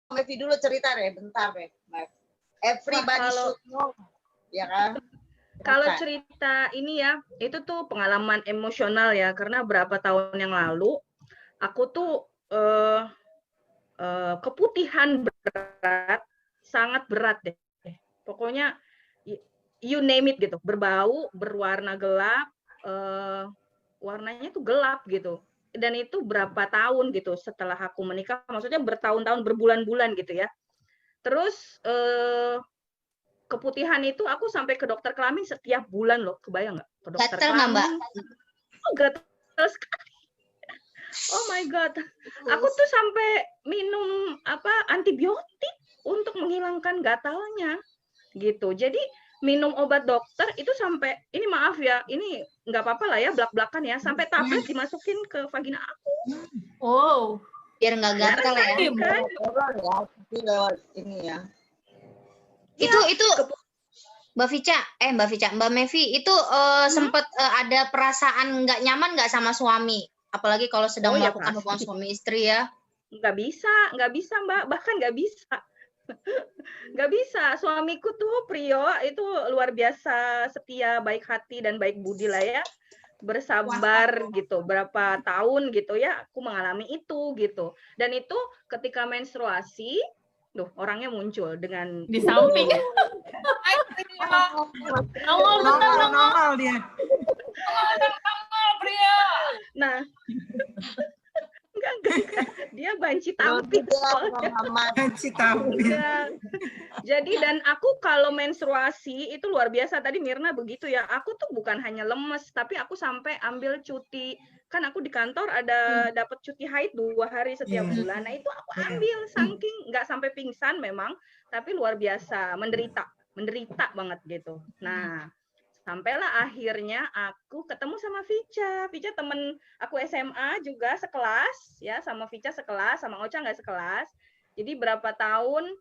Mevi dulu cerita deh, bentar deh. Everybody should know, ya kan? Kalau cerita ini ya, itu tuh pengalaman emosional ya, karena berapa tahun yang lalu aku tuh keputihan berat, sangat berat deh. Pokoknya you name it gitu, berbau, berwarna gelap, warnanya tuh gelap gitu. Dan itu berapa tahun gitu setelah aku menikah, maksudnya bertahun-tahun, berbulan-bulan gitu ya. Terus keputihan itu aku sampai ke dokter kelamin setiap bulan loh, kebayang nggak? Ke dokter Gatel nggak, Mbak? kelamin. Oh, gatel sekali. Oh my god. Aku tuh sampai minum antibiotik untuk menghilangkan gatalnya gitu. Jadi minum obat dokter itu sampai, ini maaf ya, ini nggak apa-apa lah ya, belak-belakan ya, sampai tablet dimasukin ke vagina aku. Oh, biar nggak gatal ya. Kan? Ini ya. Itu Mbak Mevi itu sempat ada perasaan nggak nyaman nggak sama suami, apalagi kalau sedang melakukan hubungan suami istri ya? Nggak bisa Mbak, bahkan nggak bisa. Nggak bisa, suamiku tuh Prio itu luar biasa setia, baik hati dan baik budi lah ya, bersabar gitu, berapa tahun gitu ya aku mengalami itu gitu. Dan itu ketika menstruasi, orangnya muncul dengan di samping. Nongol dia. Pria. Nah, enggak. Dia banci tampil. Banci tampil. Jadi dan aku kalau menstruasi itu luar biasa, tadi Mirna begitu ya. Aku tuh bukan hanya lemes, tapi aku sampai ambil cuti. Kan aku di kantor ada dapat cuti haid 2 hari setiap bulan. Nah, itu aku ambil saking nggak sampai pingsan memang, tapi luar biasa menderita banget gitu. Nah, sampailah akhirnya aku ketemu sama Vicha. Vicha temen aku SMA juga sekelas ya, sama Vicha sekelas, sama Ocha nggak sekelas. Jadi berapa tahun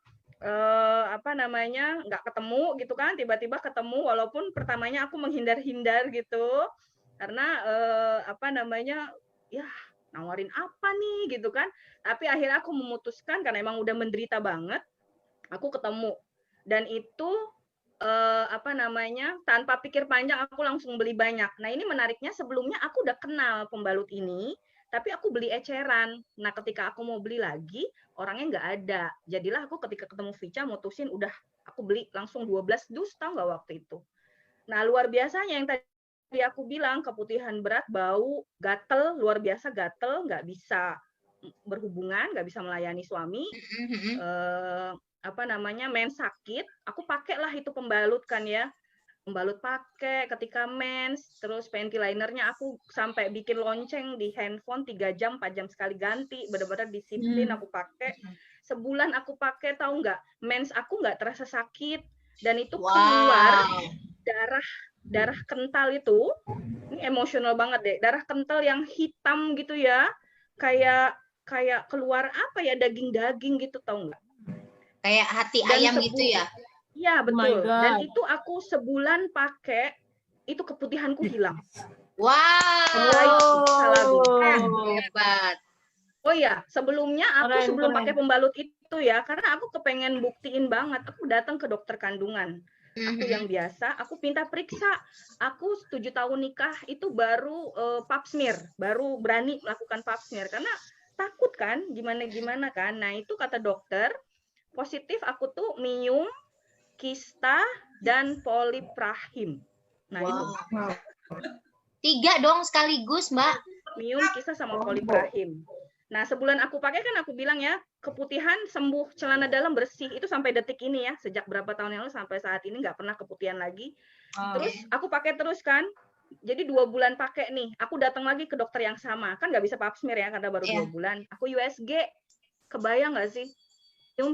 nggak ketemu gitu kan, tiba-tiba ketemu walaupun pertamanya aku menghindar-hindar gitu. Karena ya nawarin apa nih gitu kan. Tapi akhirnya aku memutuskan karena emang udah menderita banget, aku ketemu. Dan itu tanpa pikir panjang aku langsung beli banyak. Nah, ini menariknya sebelumnya aku udah kenal pembalut ini, tapi aku beli eceran. Nah, ketika aku mau beli lagi, orangnya nggak ada. Jadilah aku ketika ketemu Vicha mutusin udah aku beli langsung 12 dus, tahu nggak waktu itu. Nah, luar biasanya yang tadi aku bilang, keputihan berat, bau, gatel, luar biasa gatel, nggak bisa berhubungan, nggak bisa melayani suami, mens sakit, aku pakailah itu pembalut kan ya, pembalut pakai ketika mens, terus panty linernya aku sampai bikin lonceng di handphone 3 jam, 4 jam sekali ganti, benar-benar disiplin aku pakai. Sebulan aku pakai, tahu nggak, mens aku nggak terasa sakit, dan itu keluar darah kental itu, ini emosional banget deh, darah kental yang hitam gitu ya, kayak keluar daging-daging gitu, tahu nggak? Kayak hati ayam gitu ya? Iya, betul. Dan itu aku sebulan pakai, itu keputihanku hilang. Wow. Hebat. Oh iya, sebelumnya aku sebelum pakai pembalut itu ya, karena aku kepengen buktiin banget, aku datang ke dokter kandungan. Aku yang biasa, aku minta periksa. Aku 7 tahun nikah itu baru pap smear, baru berani melakukan pap smear karena takut kan, gimana kan. Nah, itu kata dokter, positif aku tuh mium, kista, dan polip rahim. Nah, itu. 3 dong sekaligus, Mbak. Mium, kista, sama polip rahim. Nah, sebulan aku pakai kan aku bilang ya, keputihan sembuh, celana dalam bersih. Itu sampai detik ini ya, sejak berapa tahun yang lalu sampai saat ini nggak pernah keputihan lagi. Terus aku pakai terus kan. Jadi 2 bulan pakai nih, aku datang lagi ke dokter yang sama. Kan nggak bisa pap smear ya, karena baru 2 bulan. Aku USG, kebayang nggak sih?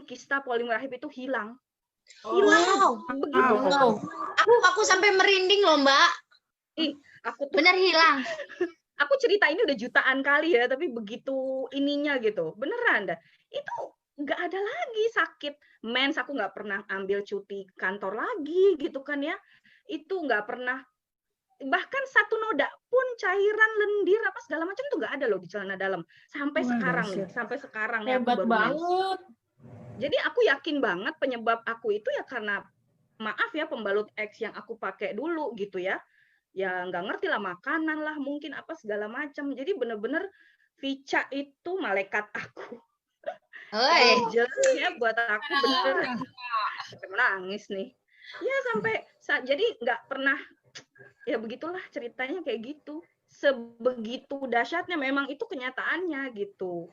Kista, polip rahim itu hilang. Hilang. Begitu. Aku sampai merinding loh, Mbak. Aku tuh bener hilang. Aku cerita ini udah jutaan kali ya, tapi begitu ininya gitu, beneran dah. Itu nggak ada lagi sakit mens, aku nggak pernah ambil cuti kantor lagi gitu kan ya. Itu nggak pernah, bahkan satu noda pun cairan lendir apa segala macam tuh nggak ada loh di celana dalam sampai sekarang nih, sampai sekarang nih. Hebat banget. Jadi aku yakin banget penyebab aku itu ya karena maaf ya pembalut X yang aku pakai dulu gitu ya. Ya nggak ngerti lah makanan lah mungkin apa segala macam. Jadi bener-bener Vica itu malaikat aku. Angel ya buat aku bener. Nangis nih. Ya sampai jadi nggak pernah ya begitulah ceritanya kayak gitu. Sebegitu dahsyatnya memang itu kenyataannya gitu.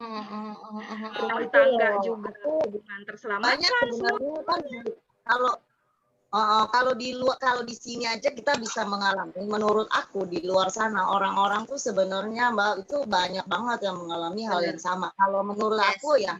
Rumah tangga juga hubungan terselamatkan sebenarnya kan kalau di sini aja kita bisa mengalami. Menurut aku di luar sana orang-orang tuh sebenarnya Mbak itu banyak banget yang mengalami hal yang sama. Kalau menurut aku ya